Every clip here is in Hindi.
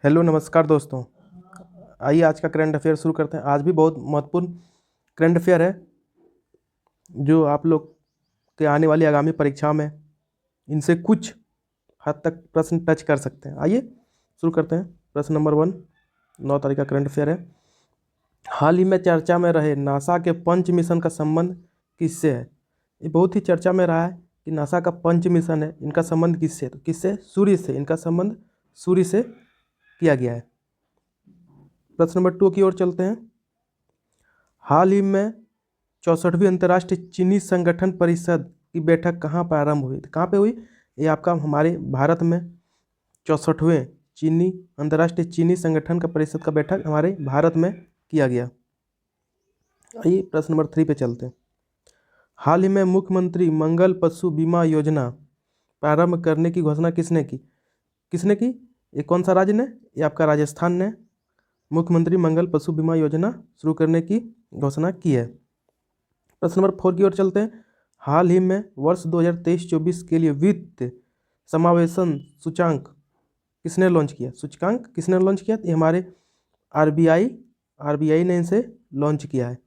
हेलो नमस्कार दोस्तों। आइए आज का करंट अफेयर शुरू करते हैं। आज भी बहुत महत्वपूर्ण करंट अफेयर है जो आप लोग के आने वाली आगामी परीक्षा में इनसे कुछ हद तक प्रश्न टच कर सकते हैं। आइए शुरू करते हैं। प्रश्न नंबर 1 9 तारीख का करंट अफेयर है। हाल ही में चर्चा में रहे नासा के पंच मिशन का संबंध किससे है? ये बहुत ही चर्चा में रहा है कि नासा का पंच मिशन है, इनका संबंध किससे है? तो किससे? सूर्य से। इनका संबंध सूर्य से किया गया है। प्रश्न नंबर 2 की ओर चलते हैं। हाल ही में 64वीं अंतर्राष्ट्रीय चीनी संगठन परिषद की बैठक कहाँ प्रारंभ हुई? कहाँ पे हुई? ये आपका हमारे भारत में 64वें चीनी अंतर्राष्ट्रीय चीनी संगठन का परिषद का बैठक हमारे भारत में किया गया। आइए प्रश्न नंबर 3 पे चलते हैं। हाल ही में मुख्यमंत्री मंगल पशु बीमा योजना प्रारंभ करने की घोषणा किसने की? किसने की? ये कौन सा राज्य ने? ये आपका राजस्थान ने मुख्यमंत्री मंगल पशु बीमा योजना शुरू करने की घोषणा की है। प्रश्न नंबर 4 की ओर चलते हैं। हाल ही में वर्ष 2023-24 के लिए वित्त समावेशन सूचांक किसने लॉन्च किया? सूचकांक किसने लॉन्च किया? ये हमारे आरबीआई ने इसे लॉन्च किया है।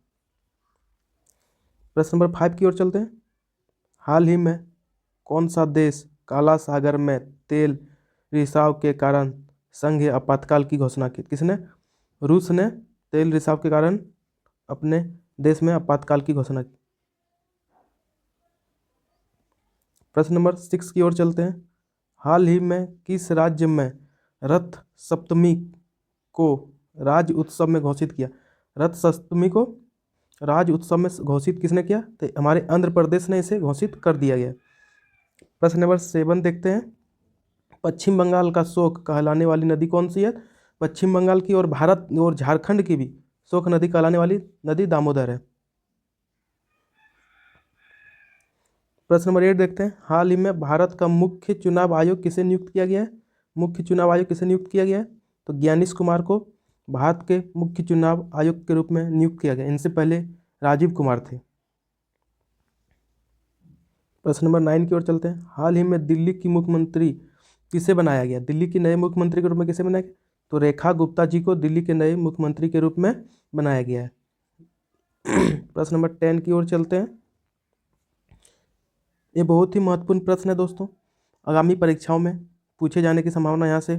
प्रश्न नंबर 5 की ओर चलते हैं। हाल ही में कौन सा देश काला सागर में तेल रिसाव के कारण संघीय आपातकाल की घोषणा की? किसने? रूस ने तेल रिसाव के कारण अपने देश में आपातकाल की घोषणा की। प्रश्न नंबर 6 की ओर चलते हैं। हाल ही में किस राज्य में रथ सप्तमी को राज्य उत्सव में घोषित किया? रथ सप्तमी को राज्य उत्सव में घोषित किसने किया? तो हमारे आंध्र प्रदेश ने इसे घोषित कर दिया गया। प्रश्न नंबर 7 देखते हैं। पश्चिम बंगाल का शोक कहलाने वाली नदी कौन सी है? पश्चिम बंगाल की और भारत और झारखंड की भी शोक नदी कहलाने वाली नदी दामोदर है। प्रश्न नंबर 8 देखते हैं। हाल ही में भारत का मुख्य चुनाव आयोग किसे नियुक्त किया गया है? मुख्य चुनाव आयोग किसे नियुक्त किया गया है? तो ज्ञानेश कुमार को भारत के मुख्य चुनाव आयुक्त के रूप में नियुक्त किया गया। इनसे पहले राजीव कुमार थे। प्रश्न नंबर 9 की ओर चलते हैं। हाल ही में दिल्ली की मुख्यमंत्री किसे बनाया गया? दिल्ली की नए मुख्यमंत्री के रूप में किसे बनाया गया? तो रेखा गुप्ता जी को दिल्ली के नए मुख्यमंत्री के रूप में बनाया गया है। प्रश्न नंबर 10 की ओर चलते हैं। ये बहुत ही महत्वपूर्ण प्रश्न है दोस्तों। आगामी परीक्षाओं में पूछे जाने की संभावना यहाँ से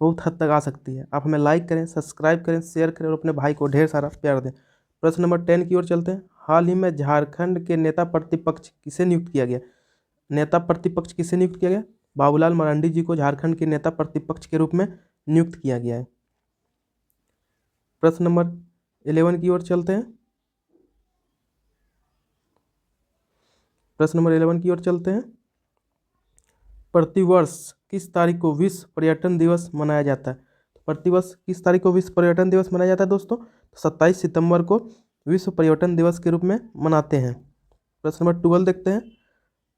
बहुत हद तक आ सकती है। आप हमें लाइक करें, सब्सक्राइब करें, शेयर करें और अपने भाई को ढेर सारा प्यार दें। प्रश्न नंबर 10 की ओर चलते हैं। हाल ही में झारखंड के नेता प्रतिपक्ष किसे नियुक्त किया गया? नेता प्रतिपक्ष किसे नियुक्त किया गया? बाबूलाल मरांडी जी को झारखंड के नेता प्रतिपक्ष के रूप में नियुक्त किया गया है। प्रश्न नंबर 11 की ओर चलते हैं। प्रश्न नंबर 11 की ओर चलते हैं। प्रतिवर्ष किस तारीख को विश्व पर्यटन दिवस मनाया जाता है? प्रतिवर्ष किस तारीख को विश्व पर्यटन दिवस मनाया जाता है दोस्तों? 27 सितंबर को विश्व पर्यटन दिवस के रूप में मनाते हैं। प्रश्न नंबर 12 देखते हैं।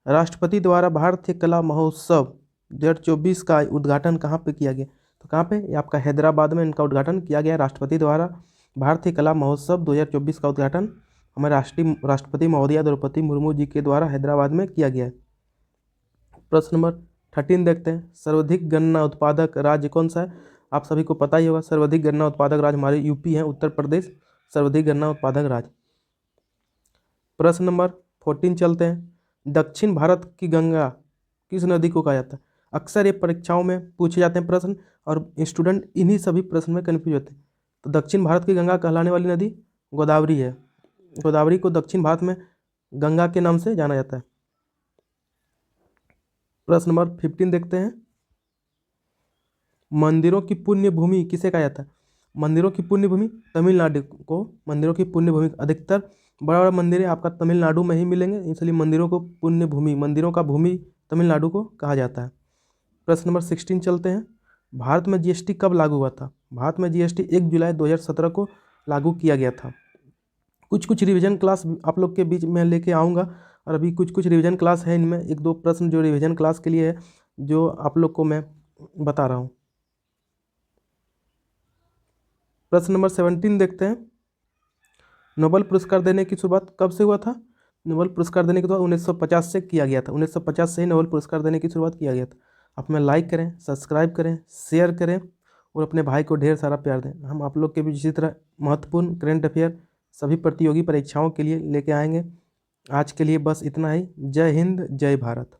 राष्ट्रपति द्वारा भारतीय कला महोत्सव 2024 का उद्घाटन कहाँ पे किया गया? तो कहाँ पे? ये आपका हैदराबाद में इनका उद्घाटन किया गया। राष्ट्रपति द्वारा भारतीय कला महोत्सव 2024 का उद्घाटन हमारे राष्ट्रपति महोदया द्रौपदी मुर्मू जी के द्वारा हैदराबाद में किया गया है। प्रश्न नंबर 13 देखते हैं। सर्वाधिक गन्ना उत्पादक राज्य कौन सा है? आप सभी को पता ही होगा। सर्वाधिक गन्ना उत्पादक राज्य हमारे यूपी है, उत्तर प्रदेश सर्वाधिक गन्ना उत्पादक राज्य। प्रश्न नंबर 14 चलते हैं। दक्षिण भारत की गंगा किस नदी को कहा जाता है? अक्सर ये परीक्षाओं में पूछे जाते हैं प्रश्न और स्टूडेंट इन्हीं सभी प्रश्न में कन्फ्यूज होते हैं। तो दक्षिण भारत की गंगा कहलाने वाली नदी गोदावरी है। गोदावरी को दक्षिण भारत में गंगा के नाम से जाना जाता है। प्रश्न नंबर 15 देखते हैं। मंदिरों की पुण्य भूमि किसे कहा जाता है? मंदिरों की पुण्य भूमि तमिलनाडु को मंदिरों की पुण्य भूमि, अधिकतर बड़ा बड़ा मंदिर आपका तमिलनाडु में ही मिलेंगे, इसलिए मंदिरों को पुण्य भूमि, मंदिरों का भूमि तमिलनाडु को कहा जाता है। प्रश्न नंबर 16 चलते हैं। भारत में जीएसटी कब लागू हुआ था? भारत में जीएसटी 1 जुलाई 2017 को लागू किया गया था। कुछ रिवीजन क्लास आप लोग के बीच में लेके आऊँगा और अभी कुछ रिवीजन क्लास है, इनमें 1-2 प्रश्न जो रिवीजन क्लास के लिए है जो आप लोग को मैं बता रहा हूँ। प्रश्न नंबर 17 देखते हैं। नोबेल पुरस्कार देने की शुरुआत कब से हुआ था? नोबेल पुरस्कार देने की शुरुआत 1950 से किया गया था। 1950 से ही नोबेल पुरस्कार देने की शुरुआत किया गया था। आप हमें लाइक करें, सब्सक्राइब करें, शेयर करें और अपने भाई को ढेर सारा प्यार दें। हम आप लोग के बीच इसी तरह महत्वपूर्ण करंट अफेयर सभी प्रतियोगी परीक्षाओं के लिए लेके आएंगे। आज के लिए बस इतना ही। जय हिंद, जय भारत।